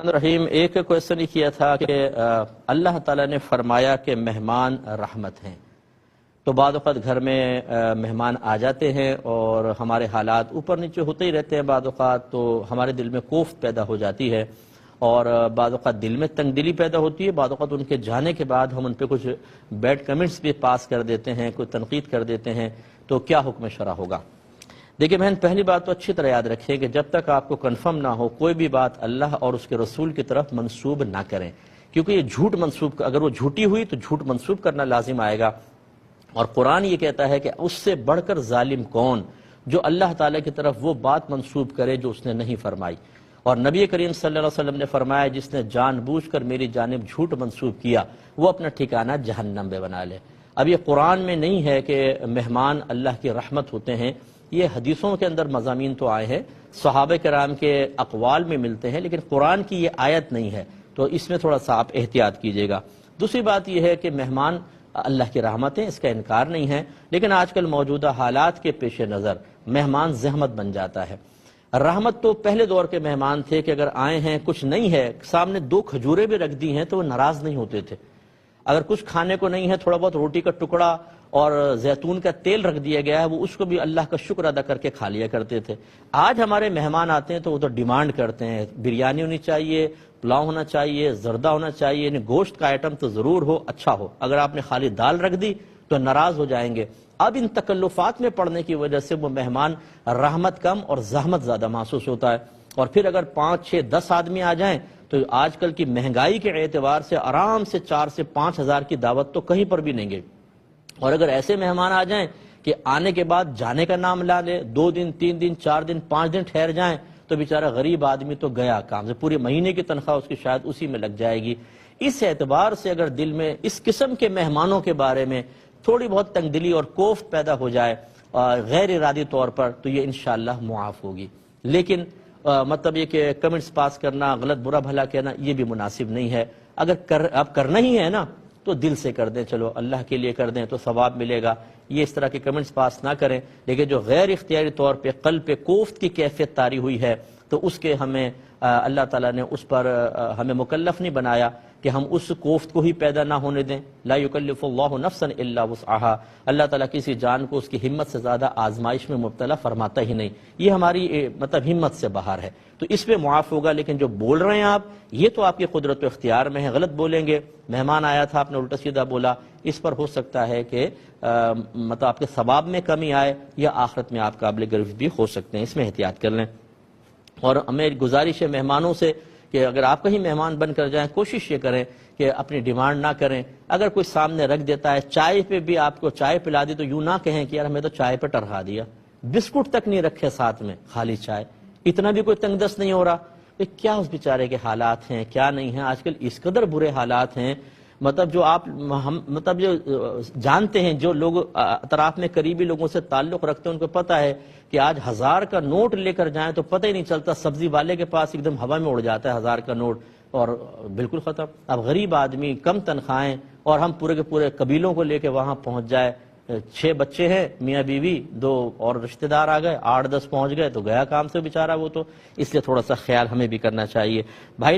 رحیم ایک کوشچن ہی کیا تھا کہ اللہ تعالیٰ نے فرمایا کہ مہمان رحمت ہیں، تو بعض اوقات گھر میں مہمان آ جاتے ہیں اور ہمارے حالات اوپر نیچے ہوتے ہی رہتے ہیں، بعض اوقات تو ہمارے دل میں کوفت پیدا ہو جاتی ہے اور بعض اوقات دل میں تنگ دلی پیدا ہوتی ہے، بعض اوقات ان کے جانے کے بعد ہم ان پہ کچھ بیڈ کمنٹس بھی پاس کر دیتے ہیں، کوئی تنقید کر دیتے ہیں، تو کیا حکم شرع ہوگا؟ دیکھیں بہن، پہلی بات تو اچھی طرح یاد رکھیں کہ جب تک آپ کو کنفرم نہ ہو کوئی بھی بات اللہ اور اس کے رسول کی طرف منسوب نہ کریں، کیونکہ یہ جھوٹ منسوب، اگر وہ جھوٹی ہوئی تو جھوٹ منسوب کرنا لازم آئے گا، اور قرآن یہ کہتا ہے کہ اس سے بڑھ کر ظالم کون جو اللہ تعالیٰ کی طرف وہ بات منسوب کرے جو اس نے نہیں فرمائی۔ اور نبی کریم صلی اللہ علیہ وسلم نے فرمایا جس نے جان بوجھ کر میری جانب جھوٹ منسوب کیا وہ اپنا ٹھکانہ جہنم میں بنا لے۔ اب یہ قرآن میں نہیں ہے کہ مہمان اللہ کی رحمت ہوتے ہیں، یہ حدیثوں کے اندر مضامین تو آئے ہیں، صحابہ کرام کے اقوال میں ملتے ہیں، لیکن قرآن کی یہ آیت نہیں ہے، تو اس میں تھوڑا سا آپ احتیاط کیجئے گا۔ دوسری بات یہ ہے کہ مہمان اللہ کی رحمتیں، اس کا انکار نہیں ہے، لیکن آج کل موجودہ حالات کے پیش نظر مہمان زحمت بن جاتا ہے۔ رحمت تو پہلے دور کے مہمان تھے کہ اگر آئے ہیں کچھ نہیں ہے، سامنے 2 کھجوریں بھی رکھ دی ہیں تو وہ ناراض نہیں ہوتے تھے، اگر کچھ کھانے کو نہیں ہے، تھوڑا بہت روٹی کا ٹکڑا اور زیتون کا تیل رکھ دیا گیا ہے، وہ اس کو بھی اللہ کا شکر ادا کر کے کھا لیا کرتے تھے۔ آج ہمارے مہمان آتے ہیں تو وہ تو ڈیمانڈ کرتے ہیں، بریانی ہونی چاہیے، پلاؤ ہونا چاہیے، زردہ ہونا چاہیے، یعنی گوشت کا آئٹم تو ضرور ہو، اچھا ہو، اگر آپ نے خالی دال رکھ دی تو ناراض ہو جائیں گے۔ اب ان تکلفات میں پڑنے کی وجہ سے وہ مہمان رحمت کم اور زحمت زیادہ محسوس ہوتا ہے، اور پھر اگر 5، 6، 10 آدمی آ جائیں تو آج کل کی مہنگائی کے اعتبار سے آرام سے 4 سے 5 ہزار کی دعوت تو کہیں پر بھی نہیں گئی، اور اگر ایسے مہمان آ جائیں کہ آنے کے بعد جانے کا نام لا لے، 2 دن 3 دن 4 دن 5 دن ٹھہر جائیں تو بیچارہ غریب آدمی تو گیا کام سے، پورے مہینے کی تنخواہ اس کی شاید اسی میں لگ جائے گی۔ اس اعتبار سے اگر دل میں اس قسم کے مہمانوں کے بارے میں تھوڑی بہت تنگ دلی اور کوفت پیدا ہو جائے غیر ارادی طور پر تو یہ انشاءاللہ معاف ہوگی، لیکن مطلب یہ کہ کمنٹس پاس کرنا، غلط برا بھلا کہنا، یہ بھی مناسب نہیں ہے۔ اگر اب کرنا ہی ہے نا تو دل سے کر دیں، چلو اللہ کے لیے کر دیں تو ثواب ملے گا، یہ اس طرح کے کمنٹس پاس نہ کریں، لیکن جو غیر اختیاری طور پہ قلب پہ کوفت کی کیفیت طاری ہوئی ہے تو اس کے ہمیں اللہ تعالیٰ نے اس پر ہمیں مکلف نہیں بنایا کہ ہم اس کوفت کو ہی پیدا نہ ہونے دیں۔ لا یکلف اللہ نفسا الا وسعها، اللہ تعالیٰ کسی جان کو اس کی ہمت سے زیادہ آزمائش میں مبتلا فرماتا ہی نہیں، یہ ہماری مطلب ہمت سے باہر ہے، تو اس پہ معاف ہوگا۔ لیکن جو بول رہے ہیں آپ، یہ تو آپ کی قدرت و اختیار میں ہے، غلط بولیں گے، مہمان آیا تھا آپ نے الٹا سیدھا بولا، اس پر ہو سکتا ہے کہ مطلب آپ کے ثواب میں کمی آئے یا آخرت میں آپ قابل گرفت بھی ہو سکتے ہیں، اس میں احتیاط کر لیں۔ اور ہمیں گزارش ہے مہمانوں سے کہ اگر آپ کہیں مہمان بن کر جائیں کوشش یہ کریں کہ اپنی ڈیمانڈ نہ کریں، اگر کوئی سامنے رکھ دیتا ہے، چائے پہ بھی آپ کو چائے پلا دی تو یوں نہ کہیں کہ یار ہمیں تو چائے پہ ٹرہا دیا، بسکٹ تک نہیں رکھے ساتھ میں، خالی چائے، اتنا بھی کوئی تنگ دست نہیں ہو رہا۔ کیا اس بیچارے کے حالات ہیں، کیا نہیں ہیں، آج کل اس قدر برے حالات ہیں، مطلب جو آپ مطلب جو جانتے ہیں، جو لوگ اطراف میں قریبی لوگوں سے تعلق رکھتے ہیں ان کو پتہ ہے کہ آج 1000 کا نوٹ لے کر جائیں تو پتہ ہی نہیں چلتا، سبزی والے کے پاس ایک دم ہوا میں اڑ جاتا ہے 1000 کا نوٹ اور بالکل ختم۔ اب غریب آدمی، کم تنخواہیں، اور ہم پورے کے پورے قبیلوں کو لے کے وہاں پہنچ جائے، 6 بچے ہیں، میاں بیوی، 2 اور رشتہ دار آ گئے، 8-10 پہنچ گئے تو گیا کام سے بیچارہ وہ تو، اس لیے تھوڑا سا خیال ہمیں بھی کرنا چاہیے۔ بھائی